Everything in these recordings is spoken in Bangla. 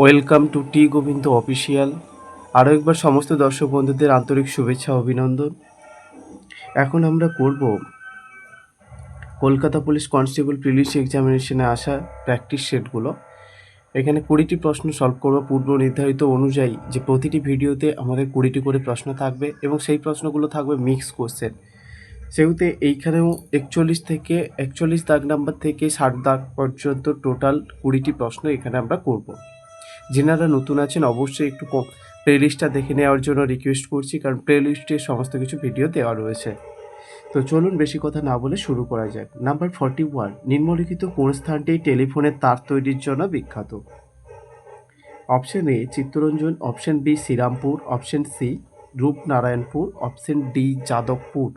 Welcome to T Gobinda official. আরও একবার সমস্ত দর্শক বন্ধুদের আন্তরিক শুভেচ্ছা অভিনন্দন। এখন আমরা করব কলকাতা পুলিশ কনস্টেবল প্রিলিমস এক্সামিনেশনে আসা প্র্যাকটিস সেটগুলো। এখানে 20টি প্রশ্ন সলভ করব পূর্ব নির্ধারিত অনুযায়ী, যে প্রতিটি ভিডিওতে আমাদের 20টি করে প্রশ্ন থাকবে এবং সেই প্রশ্নগুলো থাকবে মিক্স কোশ্চেন। সেহেতু এইখানেও 41 দাগ নাম্বার থেকে 60 দাগ পর্যন্ত টোটাল 20টি প্রশ্ন এখানে আমরা করব। যেনারা নতুন আছেন অবশ্যই একটু প্লেলিস্টটা দেখে নেওয়ার জন্য রিকোয়েস্ট করছি, কারণ প্লেলিস্টে সমস্ত কিছু ভিডিও দেওয়া রয়েছে। তো চলুন বেশি কথা না বলে শুরু করা যাক। নাম্বার 41, নিম্নলিখিত কোন স্থানটি টেলিফোনের তার তৈরির জন্য বিখ্যাত? Option A Chittaranjan, option B Srirampur, option C Rupnarayanpur, option D Jadavpur.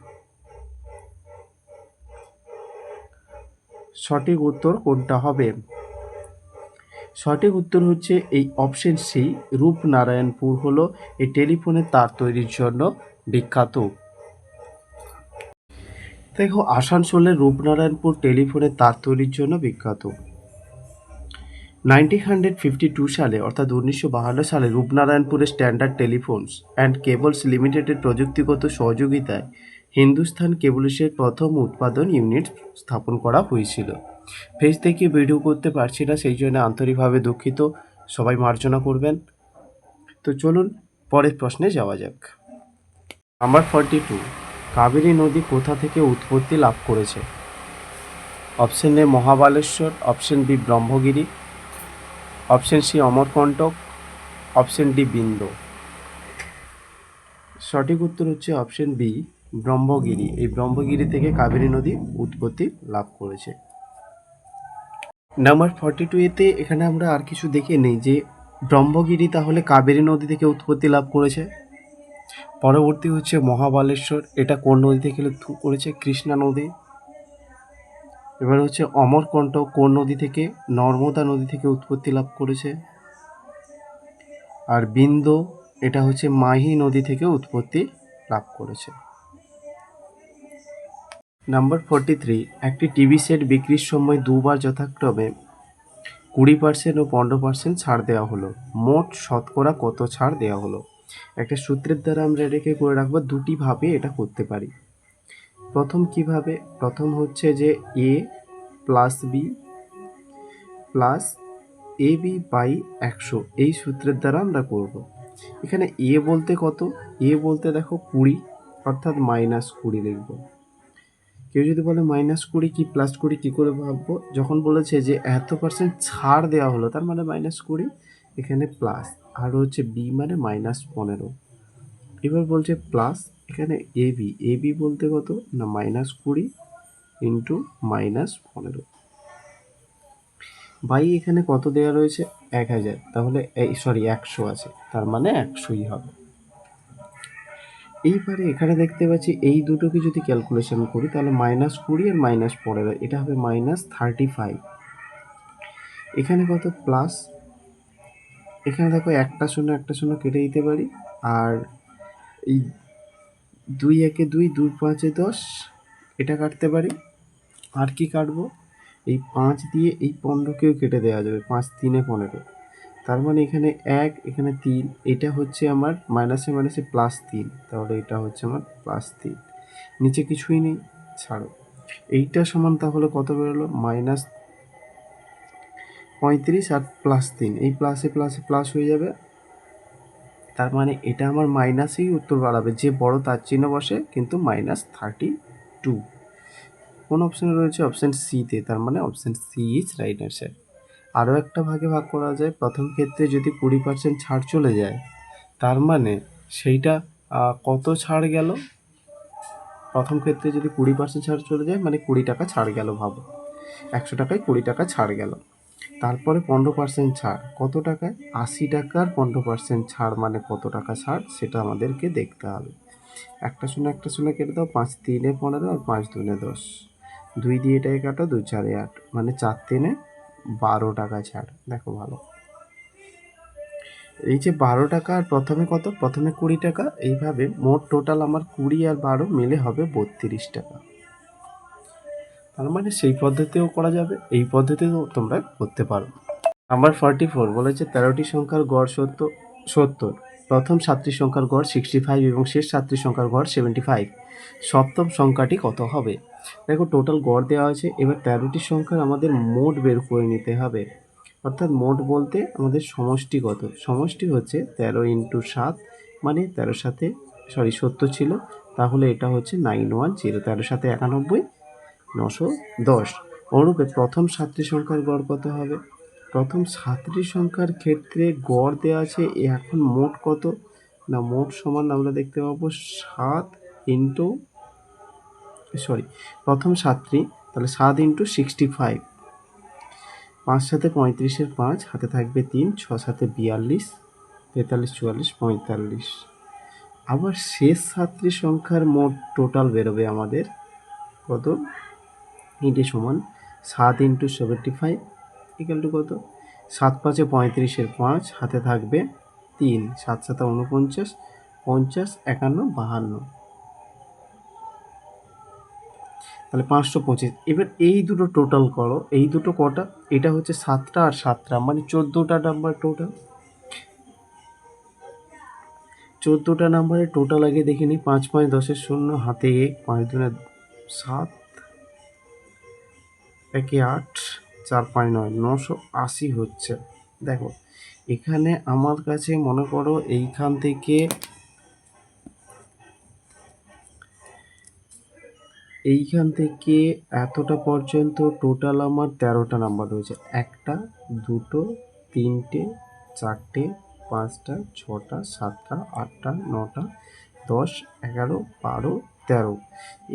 সঠিক উত্তর কোনটা হবে? সঠিক উত্তর হচ্ছে এই অপশন সি, রূপনারায়ণপুর হলো এই টেলিফোনের তার তৈরির জন্য বিখ্যাত। দেখো, আসানসোলের রূপনারায়ণপুর টেলিফোনের তার তৈরির জন্য বিখ্যাত। 1952 সালে অর্থাৎ 1952 সালে রূপনারায়ণপুরের স্ট্যান্ডার্ড টেলিফোনস অ্যান্ড কেবলস লিমিটেডের প্রযুক্তিগত সহযোগিতায় হিন্দুস্তান কেবলসের প্রথম উৎপাদন ইউনিট স্থাপন করা হয়েছিল। ফেস থেকে ভিডিও করতে পারছি না, সেই জন্য আন্তরিকভাবে দুঃখিত, সবাই মার্জনা করবেন। তো চলুন পরের প্রশ্নে যাওয়া যাক। নাম্বার 42, কাবেরী নদী কোথা থেকে উৎপত্তি লাভ করেছে? Option A Mahabaleshwar, option B Brahmagiri, option C Amarkantak, option D Bind. সঠিক উত্তর হচ্ছে অপশন বি ব্রহ্মগিরি। এই ব্রহ্মগিরি থেকে কাবেরী নদী উৎপত্তি লাভ করেছে। নাম্বার 42 এতে এখানে আমরা আর কিছু দেখে নেই যে ব্রহ্মগিরি তাহলে কাবেরী নদী থেকে উৎপত্তি লাভ করেছে। পরবর্তী হচ্ছে মহাবালেশ্বর, এটা কোন নদী থেকে করেছে? কৃষ্ণা নদী। এবার হচ্ছে অমরকণ্টক কোন নদী থেকে? নর্মদা নদী থেকে উৎপত্তি লাভ করেছে। আর বিন্দ, এটা হচ্ছে মাহি নদী থেকে উৎপত্তি লাভ করেছে। নাম্বার 43, একটি টিভি সেট বিক্রির সময় দুবার যথাক্রমে 20% ও 15% ছাড় দেওয়া হলো। মোট শতকরা কত ছাড় দেওয়া হলো? একটা সূত্রের দ্বারা আমরা এটাকে করে রাখবো, দুটি ভাবে এটা করতে পারি। প্রথম কিভাবে? প্রথম হচ্ছে যে A plus B plus A B by 100, এই সূত্রের দ্বারা আমরা করব। এখানে এ বলতে কত? এ বলতে দেখো 20, অর্থাৎ -20 লিখব। কেউ যদি বলে -20 কি +20 কী করে ভাববো? যখন বলেছে যে এত% ছাড় দেওয়া হলো, তার মানে -20, এখানে প্লাস, আর হচ্ছে বি মানে -15। এবার বলছে প্লাস, এখানে এ বি বলতে কত না -20 ইন্টু -15 বাই এখানে কত দেওয়া রয়েছে? 1000, তাহলে 100 আছে, তার মানে 100ই হবে। এইবারে এখানে দেখতে পাচ্ছি এই দুটোকে যদি ক্যালকুলেশন করি তাহলে -20 আর -15, এটা হবে -35। এখানে কত প্লাস, এখানে দেখো একটা শূন্য কেটে দিতে পারি, আর এই 2 একে 2, 2 5 10, এটা কাটতে পারি। আর কি কাটবো? এই 5 দিয়ে এই 15কেও কেটে দেওয়া যাবে, 5 3 15, তার মানে এখানে 1, এখানে 3, এটা হচ্ছে আমার মাইনাসে মাইনাসে +3, তাহলে এটা হচ্ছে আমার +3। নিচে কিছুই নেই, ছাড়ো। এইটা সমান তাহলে কত বেরোলো? -35 আর +3, এই প্লাসে প্লাসে প্লাস হয়ে যাবে, তার মানে এটা আমার মাইনাসেই উত্তর বাড়াবে, যে বড় তার চিহ্ন বসে, কিন্তু -32 কোন অপশানে রয়েছে? অপশান সিতে, তার মানে option C is right answer. আরও একটা ভাগে ভাগ করা যায়। প্রথম ক্ষেত্রে যদি 20% ছাড় চলে যায়, তার মানে সেইটা কত ছাড় গেল? প্রথম ক্ষেত্রে যদি 20% ছাড় চলে যায় মানে 20 টাকা ছাড় গেল, ভাবো 100 টাকায় 20 টাকা ছাড় গেল। তারপরে 15% ছাড় কত টাকায়? 80 টাকার 15% ছাড় মানে কত টাকা ছাড়, সেটা আমাদেরকে দেখতে হবে। একটা শূন্য কেটে দাও, 5 3 15 আর 5 2 10, 2 দিয়ে এটাকে কাটো, 2 4 8, মানে 4 3 12 টাকা ছাড়। দেখো ভালো, এই যে 12 টাকা, আর প্রথমে কত? প্রথমে 20 টাকা, এইভাবে মোট টোটাল আমার 20 আর 12 মিলে হবে 32 টাকা। তার মানে সেই পদ্ধতিও করা যাবে, এই পদ্ধতিতেও তোমরা করতে পারো। নাম্বার 44 বলেছে 13টি সংখ্যার গড় 70, প্রথম 7টি সংখ্যার গড় 65 এবং শেষ 7টি সংখ্যার গড় 75, সপ্তম সংখ্যাটি কত হবে? দেখো টোটাল গড় দেওয়া আছে, এবার 13টি সংখ্যার আমাদের মোট বের করে নিতে হবে। অর্থাৎ মোট বলতে আমাদের সমষ্টি কত? সমষ্টি হচ্ছে 13 ইন্টু 7, মানে 13 সাথে 70 ছিল, তাহলে এটা হচ্ছে 910, 13 সাথে 91, 910। অনুরূপে প্রথম 7টি সংখ্যার গড় কত হবে? প্রথম 7টি সংখ্যার ক্ষেত্রে গড় দেওয়া আছে, এখন মোট কত? না মোট সমান আমরা দেখতে পাবো 7 ইন্টু প্রথম 7টি, তাহলে 7 ইন্টু 65, 5 সাথে 35-এর 5, হাতে থাকবে 3, 6 সাথে 42, 43, 44, 45। আবার শেষ 7টি সংখ্যার মোট টোটাল বেরোবে আমাদের কত? এটি সমান 7 ইন্টু 75 ইকুয়াল টু কত? 7 5-এ 35-এর 5, হাতে থাকবে 3, 7 7 49, 50, 51, 52, তাহলে 525। এবার এই দুটো টোটাল করো, এই দুটো কটা? এটা হচ্ছে 7টা আর 7টা, মানে 14টা নাম্বার টোটাল। 14টা নাম্বারের টোটাল আগে দেখে নিই। 5 5 10-এর 0, হাতে 1, 5 2 7, 1 8, 4 5 9, 980 হচ্ছে। দেখো এখানে আমার কাছে মনে করো এইখান থেকে এতটা পর্যন্ত টোটাল আমার 13টা নাম্বার রয়েছে। 1টা 2টো 3টে 4টে 5টা 6টা 7টা 8টা 9টা 10 11 12 13।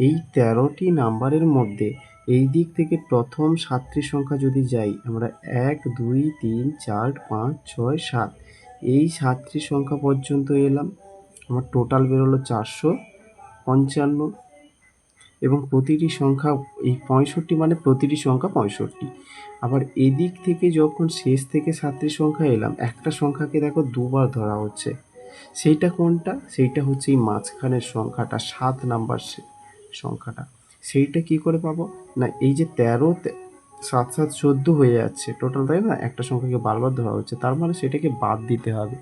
এই 13টি নাম্বারের মধ্যে এই দিক থেকে প্রথম 7টি সংখ্যা যদি যাই আমরা 1 2 3 4 5 6 7, এই 7টি সংখ্যা পর্যন্ত এলাম, আমার টোটাল বেরোলো 455, এবং প্রতিটি সংখ্যা এই 65, মানে প্রতিটি সংখ্যা 65। আবার এদিক থেকে যখন শেষ থেকে 7টি সংখ্যা এলাম, একটা সংখ্যাকে দেখো দুবার ধরা হচ্ছে, সেইটা কোনটা? সেইটা হচ্ছে এই মাঝখানের সংখ্যাটা, 7 নাম্বার সংখ্যাটা। সেইটা কি করে পাবো? না এই যে 13 7 7 14 হয়ে যাচ্ছে টোটাল, তাই না? একটা সংখ্যাকে বারবার ধরা হচ্ছে, তার মানে সেটাকে বাদ দিতে হবে।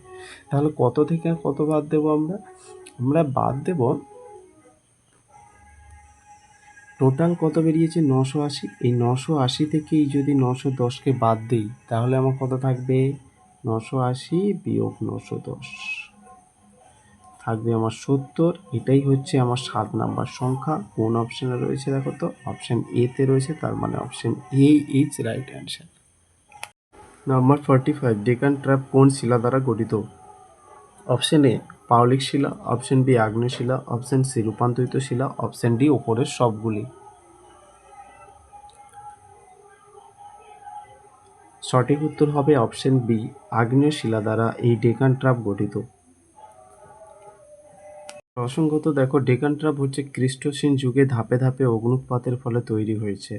তাহলে কত থেকে আর কত বাদ দেবো আমরা? আমরা বাদ দেব, টোটাল কত বেরিয়েছে? 980। এই 980 থেকে যদি 910কে বাদ দিই, তাহলে আমার কত থাকবে? 980 বিয়োগ 910 থাকবে আমার 70। এটাই হচ্ছে আমার 7 নাম্বার সংখ্যা। কোন অপশানে রয়েছে দেখো তো? অপশান এ তে রয়েছে, তার মানে option A is right answer. Number 45, Deccan trap কোন শিলা দ্বারা গঠিত? অপশান এ পাললিক শিলা, অপশান বি আগ্নেয় শিলা, অপশান সি রূপান্তরিত শিলা, অপশান ডি ওপরের সবগুলি। সঠিক উত্তর হবে অপশন বি, আগ্নেয় শিলা দ্বারা এই ডেকান ট্র্যাপ গঠিত। প্রসঙ্গত দেখো, ডেকান ট্র্যাপ হচ্ছে ক্রিস্টোসিন যুগে ধাপে ধাপে অগ্নুৎপাতের ফলে তৈরি হয়েছে,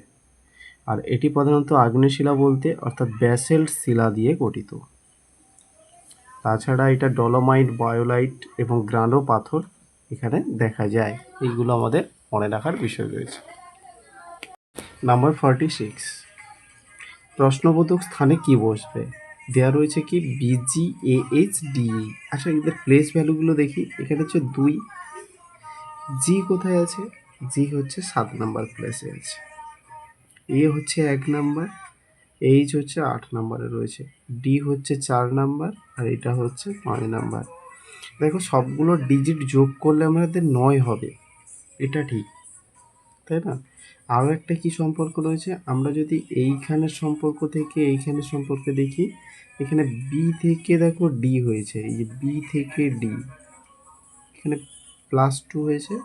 আর এটি প্রধানত আগ্নেয় শিলা বলতে অর্থাৎ ব্যাসেল্ট শিলা দিয়ে গঠিত। তাছাড়া এটা ডলোমাইট, বায়োলাইট এবং গ্রানো পাথর এখানে দেখা যায়। এইগুলো আমাদের মনে রাখার বিষয় রয়েছে। নাম্বার 46, প্রশ্নবোধক স্থানে কি বসবে? দেওয়া রয়েছে কি BGAHDE। আচ্ছা এদের প্লেস ভ্যালুগুলো দেখি। এখানে হচ্ছে 2, জি কোথায় আছে? জি হচ্ছে 7 নাম্বার প্লেসে আছে, এ হচ্ছে 1 নাম্বার, এইচ হচ্ছে 8 নাম্বারে রয়েছে, ডি হচ্ছে 4 নাম্বার, আর এটা হচ্ছে 9 নাম্বার। দেখো সবগুলো ডিজিট যোগ করলে আমাদের 9 হবে, এটা ঠিক, তাই না? আরও একটা কি সম্পর্ক রয়েছে? আমরা যদি এইখানের সম্পর্ক থেকে এইখানের সম্পর্কে দেখি, এখানে বি থেকে দেখো ডি হয়েছে, এই যে বি থেকে ডি এখানে +2 হয়েছে।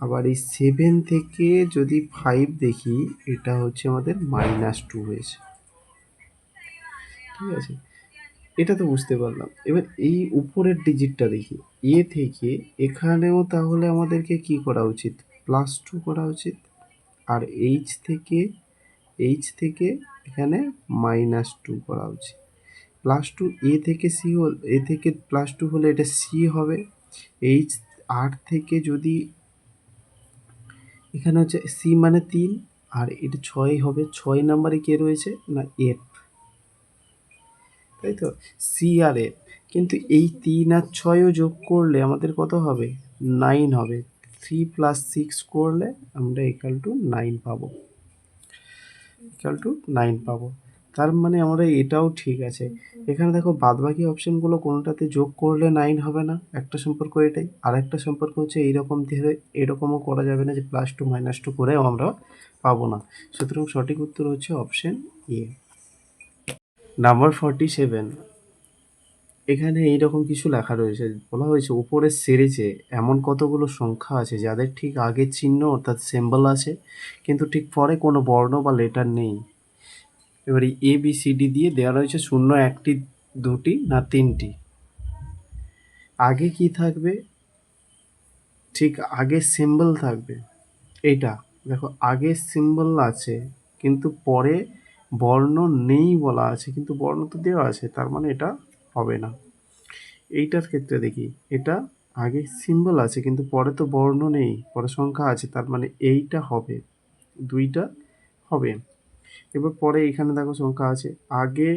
আবার এই 7 থেকে যদি 5 দেখি, এটা হচ্ছে আমাদের -2 হয়েছে। ঠিক আছে, এটা তো বুঝতে পারলাম। এবার এই উপরের ডিজিটটা দেখি, এ থেকে এখানেও তাহলে আমাদেরকে কি করা উচিত? +2 করা উচিত। আর এইচ থেকে এখানে -2 করা উচিত। +2 এ থেকে সি হল, এ থেকে +2 হলে এটা সি হবে। এইচ 8 থেকে যদি এখানে হচ্ছে সি মানে 3, আর এটা 6 হবে। 6 নাম্বারে কে রয়েছে? না এফ। তাই তো, সি আর এ। কিন্তু এই 3 আর 6ও যোগ করলে আমাদের কত হবে? 9 হবে। 3 + 6 করলে আমরা =9 পাবো, পাবো। তার মানে আমরা এটাও ঠিক আছে। এখানে দেখো বাদবাকি অপশনগুলো কোনোটাতে যোগ করলে 9 হবে না, একটা সম্পর্ক এটাই। আরেকটা সম্পর্ক হচ্ছে এইরকম ধীরে এরকমও করা যাবে না যে +2 -2 করেও আমরা পাবো না। সুতরাং সঠিক উত্তর হচ্ছে অপশন এ। নাম্বার 47, এখানে এইরকম কিছু লেখা রয়েছে, বলা হয়েছে উপরের সিরিজে এমন কতগুলো সংখ্যা আছে যাদের ঠিক আগের চিহ্ন অর্থাৎ সিম্বল আছে কিন্তু ঠিক পরে কোনো বর্ণ বা লেটার নেই। এবারে এ বি সি ডি দিয়ে দেওয়া রয়েছে 0 1টি 2টি না 3টি। আগে কি থাকবে? ঠিক আগে সিম্বল থাকবে। এইটা দেখো, আগে সিম্বল আছে কিন্তু পরে বর্ণ নেই বলা আছে, কিন্তু বর্ণ তো দেওয়া আছে, তার মানে এটা হবে না। এইটার ক্ষেত্রে দেখি, এটা আগে সিম্বল আছে কিন্তু পরে তো বর্ণ নেই, পরে সংখ্যা আছে, তার মানে এইটা হবে, 2টা হবে। এবার পরে এখানে দেখো সংখ্যা আছে, আগে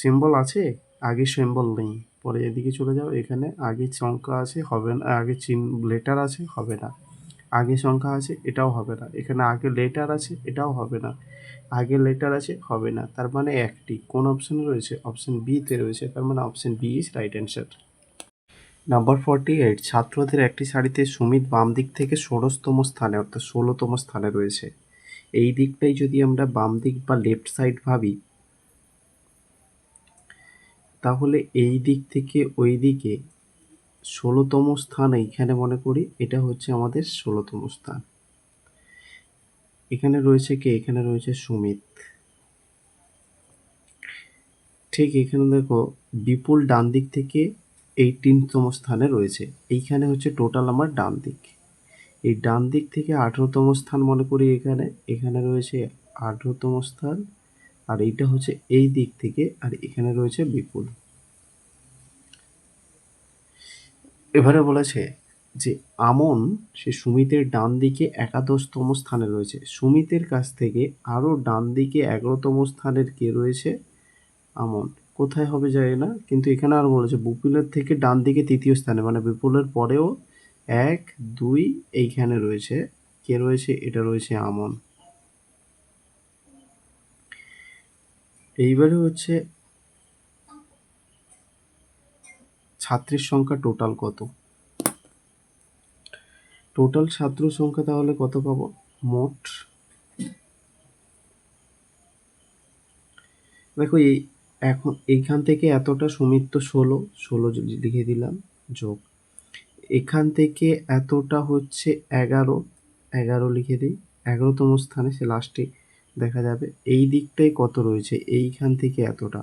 সিম্বল আছে, আগে সিম্বল নেই। পরে এদিকে চলে যাও, এখানে আগে সংখ্যা আছে, হবে না। আগে লেটার আছে, হবে না। আগে সংখ্যা আছে, এটাও হবে না। এখানে আগে লেটার আছে, এটাও হবে না। আগে লেটার আছে, হবে না। তার মানে একটি কোন অপশনে রয়েছে? অপশন বিতে রয়েছে। তার মানে option B is right answer. Number 48, ছাত্রদের একটি সারিতে সুমিত বাম দিক থেকে 16তম স্থানে অর্থাৎ 16তম স্থানে রয়েছে। এই দিকটাই যদি আমরা বাম দিক বা লেফট সাইড ভাবি, তাহলে এই দিক থেকে ওই দিকে 16তম স্থান এইখানে মনে করি এটা হচ্ছে আমাদের 16তম স্থান। এখানে রয়েছে কে? এখানে রয়েছে সুমিত। ঠিক এখানে দেখো বিপুল ডান দিক থেকে 18তম স্থানে রয়েছে। এইখানে হচ্ছে টোটাল আমার ডান দিক। এই ডান দিক থেকে 18তম স্থান মনে করি এখানে। এখানে রয়েছে 18তম স্থান, আর এইটা হচ্ছে এই দিক থেকে, আর এখানে রয়েছে বিপুল। এবারে বলেছে যে আমন সে সুমিতের ডান দিকে 11তম স্থানে রয়েছে। সুমিতের কাছ থেকে আরও ডান দিকে 11তম স্থানের কে রয়েছে? আমন। কোথায় হবে জানি না, কিন্তু এখানে আর বলেছে বিপুলের থেকে ডান দিকে 3য় স্থানে, মানে বিপুলের পরেও 1 2 এইখানে রয়েছে। কে রয়েছে? এটা রয়েছে আমন। এইবারে হচ্ছে ছাত্রীর সংখ্যা টোটাল কত? টোটাল ছাত্র সংখ্যা তাহলে কত পাবো? মোট দেখো এখন এইখান থেকে এতটা সুমিত তো 16 লিখে দিলাম, যোগ এখান থেকে এতটা হচ্ছে 11 লিখে দিই। 11তম স্থানে সে লাস্টে দেখা যাবে। এই দিকটাই কত রয়েছে? এইখান থেকে এতটা,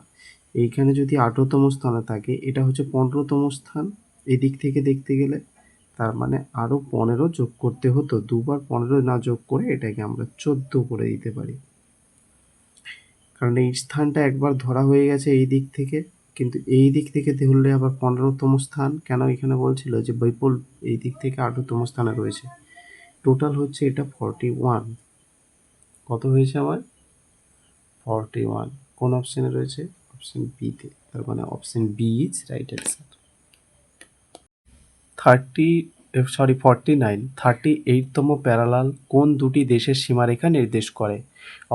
এইখানে যদি 18তম স্থানে থাকে, এটা হচ্ছে 15তম স্থান এদিক থেকে দেখতে গেলে। তার মানে আরও 15 যোগ করতে হতো। দুবার 15 না যোগ করে এটাকে আমরা 14 করে দিতে পারি, কারণ এই স্থানটা একবার ধরা হয়ে গেছে এই দিক থেকে। কিন্তু এই দিক থেকে ধরলে আবার 15তম স্থান কেন? এখানে বলছিল যে বিপুল এই দিক থেকে 18তম স্থানে রয়েছে। টোটাল হচ্ছে এটা 41। কত হয়েছে আমার? 41। কোন অপশনে রয়েছে? অপশন বিতে। তার মানে option B is right answer. 49, 38তম প্যারালাল কোন দুটি দেশের সীমারেখা নির্দেশ করে?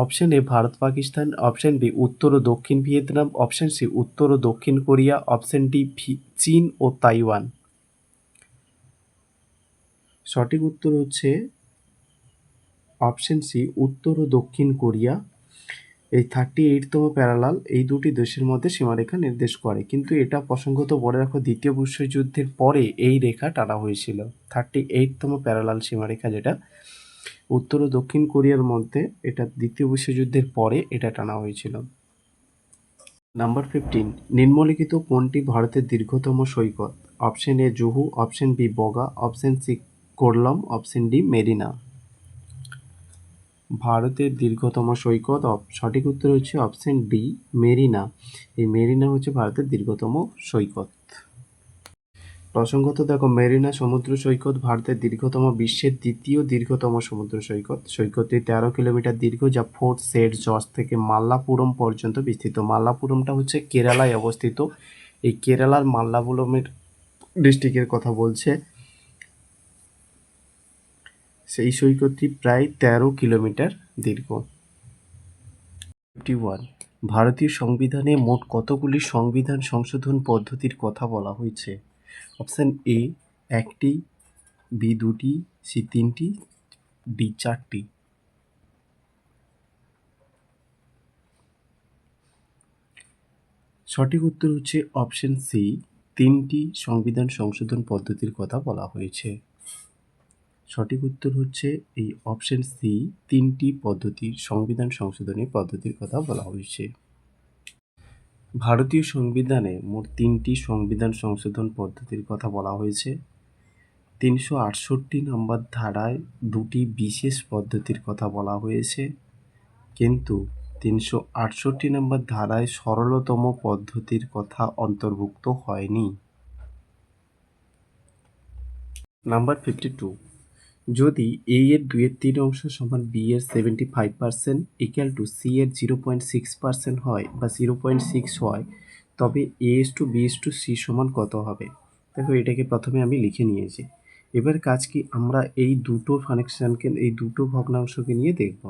Option A Bharat Pakistan, option B উত্তর ও দক্ষিণ ভিয়েতনাম, অপশন সি উত্তর ও দক্ষিণ কোরিয়া, অপশন ডি চীন ও তাইওয়ান। সঠিক উত্তর হচ্ছে অপশন সি উত্তর ও দক্ষিণ কোরিয়া। এই 38তম প্যারালাল এই দুটি দেশের মধ্যে সীমারেখা নির্দেশ করে। কিন্তু এটা প্রসঙ্গত বলে রাখো, দ্বিতীয় বিশ্বযুদ্ধের পরে এই রেখা টানা হয়েছিল। 38তম প্যারালাল সীমারেখা যেটা উত্তর ও দক্ষিণ কোরিয়ার মধ্যে, এটা দ্বিতীয় বিশ্বযুদ্ধের পরে এটা টানা হয়েছিল। নাম্বার 15, নিম্নলিখিত কোনটি ভারতের দীর্ঘতম সৈকত? Option A Juhu, option B Baga, option C Kovalam, option D Marina. ভারতের দীর্ঘতম সৈকত, সঠিক উত্তর হচ্ছে অপশন ডি মেরিনা। এই মেরিনা হচ্ছে ভারতের দীর্ঘতম সৈকত। প্রসঙ্গত দেখো, মেরিনা সমুদ্র সৈকত ভারতের দীর্ঘতম, বিশ্বের দ্বিতীয় দীর্ঘতম সমুদ্র সৈকত। সৈকতটি 13 কিলোমিটার দীর্ঘ, যা ফোর্ট সেন্ট জর্জ থেকে মাল্লাপুরম পর্যন্ত বিস্তৃত। মাল্লাপুরমটা হচ্ছে কেরালায় অবস্থিত। এই কেরালার মাল্লাপুরমের ডিস্ট্রিক্টের কথা বলছে। সেই সৈকতটি প্রায় 13 কিলোমিটার দীর্ঘ। 51, ভারতীয় সংবিধানে মোট কতগুলি সংবিধান সংশোধন পদ্ধতির কথা বলা হয়েছে? অপশান এ 1টি, বি 2টি, সি 3টি, ডি 4টি। সঠিক উত্তর হচ্ছে অপশন সি, 3টি সংবিধান সংশোধন পদ্ধতির কথা বলা হয়েছে। সঠিক উত্তর হচ্ছে এই অপশন সি, 3টি সংবিধান সংশোধনী পদ্ধতির কথা বলা হয়েছে। ভারতীয় সংবিধানে মোট 3টি সংবিধান সংশোধন পদ্ধতির কথা বলা হয়েছে। 368 নম্বর ধারায় 2টি বিশেষ পদ্ধতির কথা বলা হয়েছে, কিন্তু 368 নম্বর ধারায় সরলতম পদ্ধতির কথা অন্তর্ভুক্ত হয়নি। নাম্বার 52, যদি এ এর 2/3 অংশ সমান বি এর 75% ইকুয়াল টু সি এর 0.6% হয় বা 0.6 হয়, তবে A/B/C সমান কত হবে? দেখো, এটাকে প্রথমে আমি লিখে নিয়েছি। এবার কাজ কি, আমরা এই দুটো ফাংশনকে, এই দুটো ভগ্নাংশকে নিয়ে দেখব।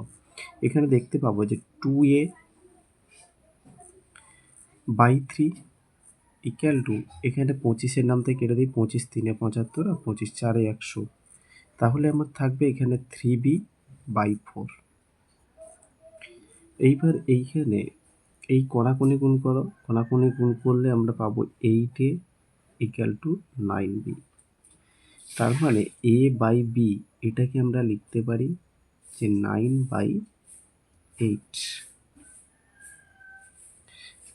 এখানে দেখতে পাবো যে 2a/3 ইকুয়াল টু, এখানে 25-এর নাম থেকে কেটে দিই, 25 3 75 আর 25 4 100। তাহলে আমার থাকবে এখানে 3b/4। এইবার এইখানে এই কোণাকুণি গুণ করো, কোণাকুণি গুণ করলে আমরা পাবো 8a ইকুয়াল টু 9b। তার মানে a/b এটাকে আমরা লিখতে পারি যে 9/8।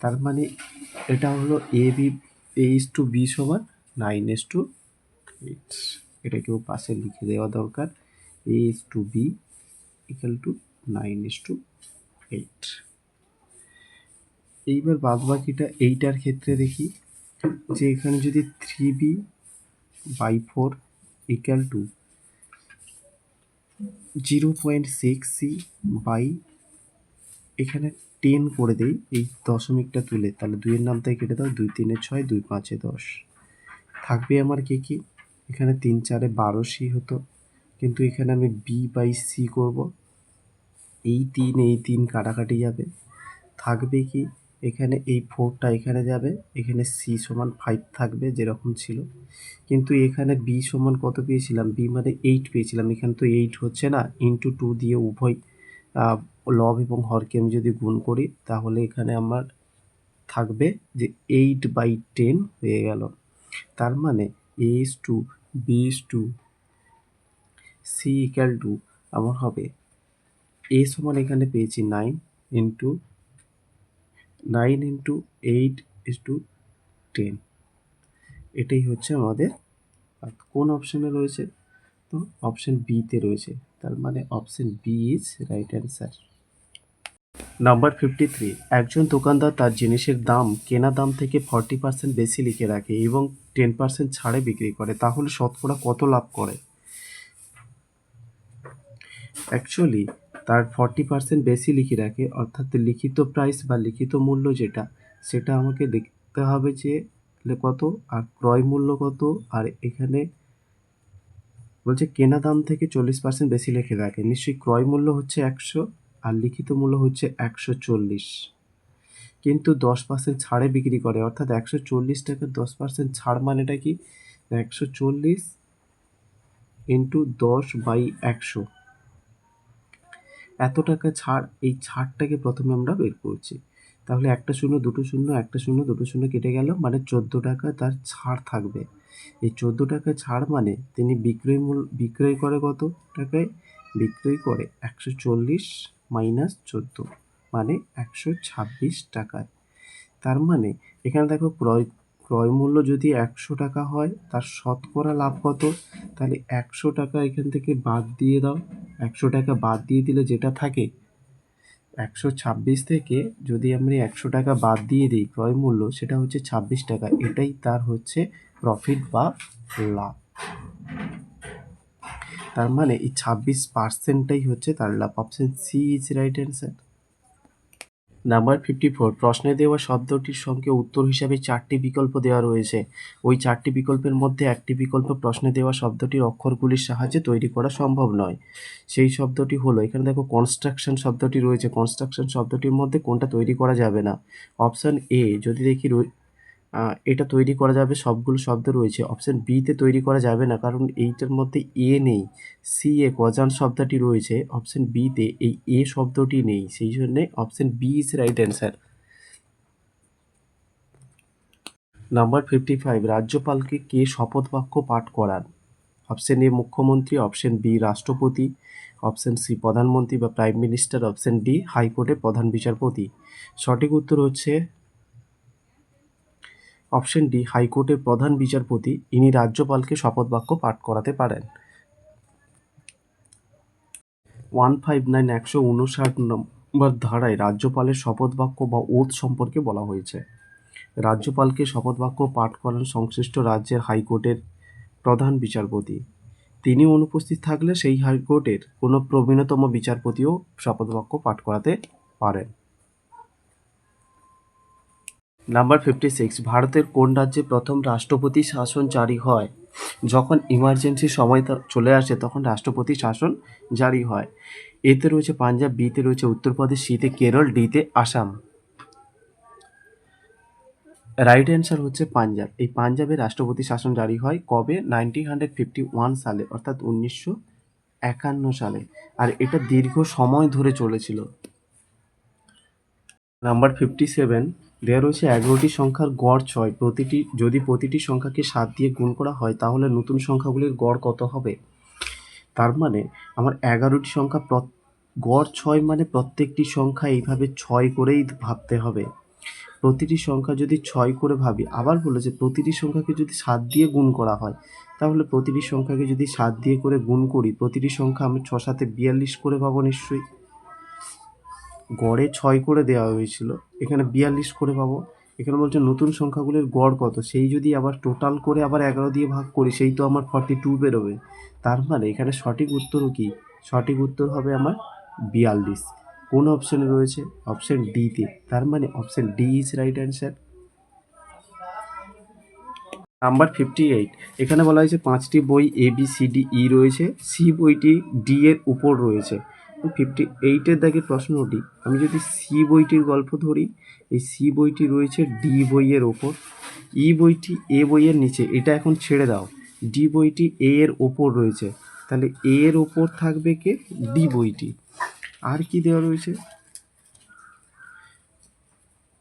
তার মানে এটা হলো a/b সমান 9:8। এটাকেও পাশে লিখে দেওয়া দরকার, a/b ইকুয়াল টু 9:8। এইবার বাদবাকিটা এইটার ক্ষেত্রে দেখি, যে এখানে যদি 3b/4 equal to 0.6c by এখানে 10 করে দেই, এই দশমিকটা তুলে, তাহলে 2-এর নাম থেকে কেটে দাও, 2 3 6, 2 5 10। থাকবে আমার কি, এখানে 3 4 12c হতো, কিন্তু এখানে আমি b/c করব। এই 3 কাটাকাটি যাবে, থাকবে কি, এখানে এই 4টা এখানে যাবে, এখানে c সমান 5 থাকবে যেরকম ছিল। কিন্তু এখানে b সমান কত পেয়েছিলাম? b মানে 8 পেয়েছিলাম। এখানে তো 8 হচ্ছে না, ইন্টু 2 দিয়ে উভয় লব এবং হরকে আমি যদি গুণ করি, তাহলে এখানে আমার থাকবে যে 8/10 হয়ে গেল। তার মানে a/b/c ইকুয়াল টু আমার হবে a সমান, এখানে পেয়েছি 9 ইন্টু 8/10। এটাই হচ্ছে আমাদের কোন অপশনে রয়েছে? তো অপশন বিতে রয়েছে। তার মানে option B is right answer. Number 53, একজন দোকানদার তার জিনিসের দাম কেনা দাম থেকে 40% বেশি লিখে রাখে এবং 10% ছাড়ে বিক্রি করে, তাহলে শতকরা কত লাভ করে? অ্যাকচুয়ালি তার 40% বেশি লিখে রাখে, অর্থাৎ লিখিত প্রাইস বা লিখিত মূল্য যেটা, সেটা আমাকে দেখতে হবে যে কত আর ক্রয় মূল্য কত। আর এখানে বলছে কেনা দাম থেকে 40% বেশি লিখে রাখে, নিশ্চয়ই ক্রয় মূল্য হচ্ছে 100 আর লিখিত মূল্য হচ্ছে 140, কিন্তু 10% ছাড়ে বিক্রি করে, অর্থাৎ 140 টাকার 10% ছাড় মানেটা কি? 140 ইন্টু 10/100, এত টাকা ছাড়। এই ছাড়টাকে প্রথমে আমরা বের করছি। তাহলে একটা শূন্য দুটো শূন্য, একটা শূন্য দুটো শূন্য কেটে গেল, মানে 14 টাকা তার ছাড় থাকবে। এই 14 টাকা ছাড় মানে তিনি বিক্রয় করে কত টাকায়? বিক্রয় করে 140 মাইনাস 14, মানে 126 টাকায়। তার মানে এখানে দেখো, ক্রয় মূল্য যদি 100 টাকা হয়, তার শতকরা লাভ কত? তাহলে 100 টাকা এখান থেকে বাদ দিয়ে দাও। 100 টাকা বাদ দিয়ে দিলে যেটা থাকে, 126 থেকে যদি আমি 100 টাকা বাদ দিয়ে দিই ক্রয় মূল্য, সেটা হচ্ছে 26 টাকা। এটাই তার হচ্ছে প্রফিট বা লাভ। তার মানে এই 26%টাই হচ্ছে তার লাভ। Option C is right answer. Number 54, প্রশ্নে দেওয়া শব্দটির সঙ্গে উত্তর হিসাবে 4টি বিকল্প দেওয়া রয়েছে। ওই 4টি বিকল্পের মধ্যে একটি বিকল্প প্রশ্নে দেওয়া শব্দটির অক্ষরগুলির সাহায্যে তৈরি করা সম্ভব নয়। সেই শব্দটি হলো, এখানে দেখো কনস্ট্রাকশন শব্দটি রয়েছে। কনস্ট্রাকশন শব্দটির মধ্যে কোনটা তৈরি করা যাবে না? অপশন এ যদি দেখি এটা তৈরি করা যাবে, সবগুলো শব্দ রয়েছে। অপশন বিতে তৈরি করা যাবে না, কারণ এইটার মধ্যে এ নেই। সি এ কজান শব্দটি রয়েছে, অপশন বিতে এই এ শব্দটি নেই, সেই জন্যে option B is right answer. Number 55, রাজ্যপালকে কে শপথ বাক্য পাঠ করান? অপশন এ মুখ্যমন্ত্রী, অপশন বি রাষ্ট্রপতি, অপশন সি প্রধানমন্ত্রী বা প্রাইম মিনিস্টার, অপশন ডি হাইকোর্টের প্রধান বিচারপতি। সঠিক উত্তর হচ্ছে অপশন ডি হাইকোর্টের প্রধান বিচারপতি। ইনি রাজ্যপালকে শপথ বাক্য পাঠ করাতে পারেন। 159 নম্বর ধারায় রাজ্যপালের শপথ বাক্য বা ওথ সম্পর্কে বলা হয়েছে। রাজ্যপালকে শপথ বাক্য পাঠ করান সংশ্লিষ্ট রাজ্যের হাইকোর্টের প্রধান বিচারপতি। তিনি অনুপস্থিত থাকলে সেই হাইকোর্টের কোনো প্রবীণতম বিচারপতিও শপথ বাক্য পাঠ করাতে পারেন। নাম্বার 56, ভারতের কোন রাজ্যে প্রথম রাষ্ট্রপতি শাসন জারি হয়? যখন ইমার্জেন্সি সময় চলে আসে তখন রাষ্ট্রপতি শাসন জারি হয়। এতে রয়েছে পাঞ্জাব, বিতে রয়েছে উত্তরপ্রদেশ, সিতে কেরল, ডিতে আসাম। রাইট অ্যান্সার হচ্ছে পাঞ্জাব। এই পাঞ্জাবে রাষ্ট্রপতি শাসন জারি হয় কবে? 1951 সালে, অর্থাৎ 1951 সালে। আর এটা দীর্ঘ সময় ধরে চলেছিল। নাম্বার 57, দেওয়া রয়েছে 11টি সংখ্যার গড় 6। যদি প্রতিটি সংখ্যাকে 7 দিয়ে গুণ করা হয় তাহলে নতুন সংখ্যাগুলির গড় কত হবে? তার মানে আমার 11টি সংখ্যা গড় 6, মানে প্রত্যেকটি সংখ্যা এইভাবে 6 করেই ভাবতে হবে। প্রতিটি সংখ্যা যদি 6 করে ভাবি, আবার বলেছে প্রতিটি সংখ্যাকে যদি 7 দিয়ে গুণ করা হয়, তাহলে প্রতিটি সংখ্যাকে যদি 7 দিয়ে করে গুণ করি, প্রতিটি সংখ্যা আমি 6 7 42 করে পাবো নিশ্চয়ই। গড়ে 6 করে দেওয়া হয়েছিল, এখানে 42 করে পাবো। এখানে বলছে নতুন সংখ্যাগুলির গড় কত, সেই যদি আবার টোটাল করে আবার 11 দিয়ে ভাগ করি, সেই তো আমার 42 বেরোবে। তার মানে এখানে সঠিক উত্তরও কি? সঠিক উত্তর হবে আমার 42। কোন অপশনে রয়েছে? অপশন ডিতে। তার মানে option D is right answer. Number 58, এখানে বলা হয়েছে 5টি বই A B C D E রয়েছে, সি বইটি ডি এর উপর রয়েছে। 58-এর দাগের প্রশ্নটি, আমি যদি সি বইটির গল্প ধরি, এই সি বইটি রয়েছে ডি বইয়ের ওপর, ই বইটি এ বইয়ের নিচে, এটা এখন ছেড়ে দাও। ডি বইটি এ এর ওপর রয়েছে, তাহলে এ এর ওপর থাকবে কে? ডি বইটি। আর কি দেওয়া রয়েছে?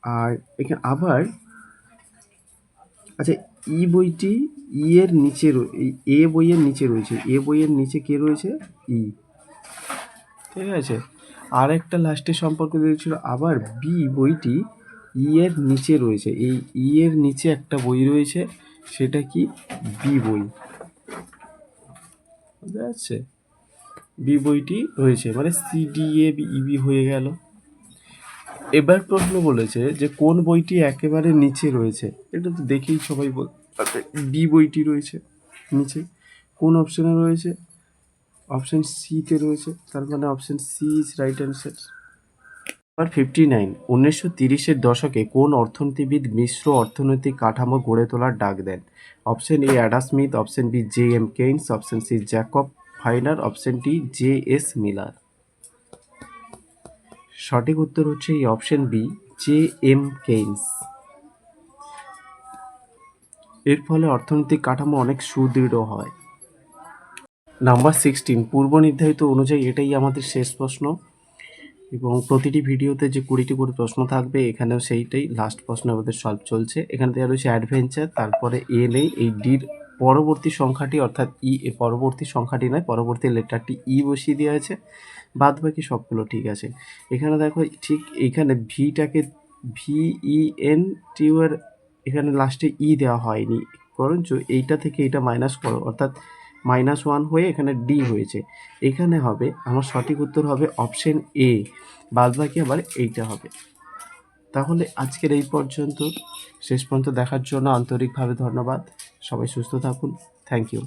আর এখানে আবার আচ্ছা, ই বইটি ই এর নিচে এ বইয়ের নিচে রয়েছে, এ বইয়ের নিচে কে রয়েছে? ই। ঠিক আছে। আর একটা লাস্টের সম্পর্ক দিয়েছিল, আবার বি বইটি ই এর নিচে রয়েছে, এই ই এর নিচে একটা বই রয়েছে, সেটা কি? বি বই। বুঝতে পারছে? বি বইটি রয়েছে, মানে C D A B E B হয়ে গেল। এবার প্রশ্ন বলেছে যে কোন বইটি একেবারে নিচে রয়েছে? এটা তো দেখেই সবাই বলতে, বি বইটি রয়েছে নিচে। কোন অপশনে রয়েছে? অপশন সিতে রয়েছে, তার মানে option C is right answer. Number 59, 1930-এর দশকে কোন অর্থনীতিবিদ মিশ্র অর্থনৈতিক কাঠামো গড়ে তোলার ডাক দেন? Option A Adam Smith, option B J M Keynes, option C Jacob Viner, option D J S Miller. সঠিক উত্তর হচ্ছে এই option B, J M Keynes. এর ফলে অর্থনৈতিক কাঠামো অনেক সুদৃঢ় হয়। নাম্বার 16, পূর্ব নির্ধারিত অনুযায়ী এটাই আমাদের শেষ প্রশ্ন, এবং প্রতিটি ভিডিওতে যে 20টি করে প্রশ্ন থাকবে, এখানেও সেইটাই লাস্ট প্রশ্ন আমাদের সলভ চলছে। এখানে দেওয়া রয়েছে অ্যাডভেঞ্চার, তারপরে এ নেই, এই ডির পরবর্তী সংখ্যাটি অর্থাৎ ই এর পরবর্তী সংখ্যাটি নয়, পরবর্তী লেটারটি ই বসিয়ে দেওয়া আছে, বাদ বাকি সবগুলো ঠিক আছে। এখানে দেখো ঠিক এইখানে ভিটাকে ভি ই এন টিউ এর এখানে লাস্টে ই দেওয়া হয়নি, বরঞ্চ এইটা থেকে এটা মাইনাস করো, অর্থাৎ -1 হয়ে এখানে ডি হয়েছে। এখানে হবে আমার সঠিক উত্তর হবে অপশন এ, বাদ বাকি আবার এইটা হবে। তাহলে আজকের এই পর্যন্ত, শেষ পর্যন্ত দেখার জন্য আন্তরিকভাবে ধন্যবাদ। সবাই সুস্থ থাকুন। Thank you.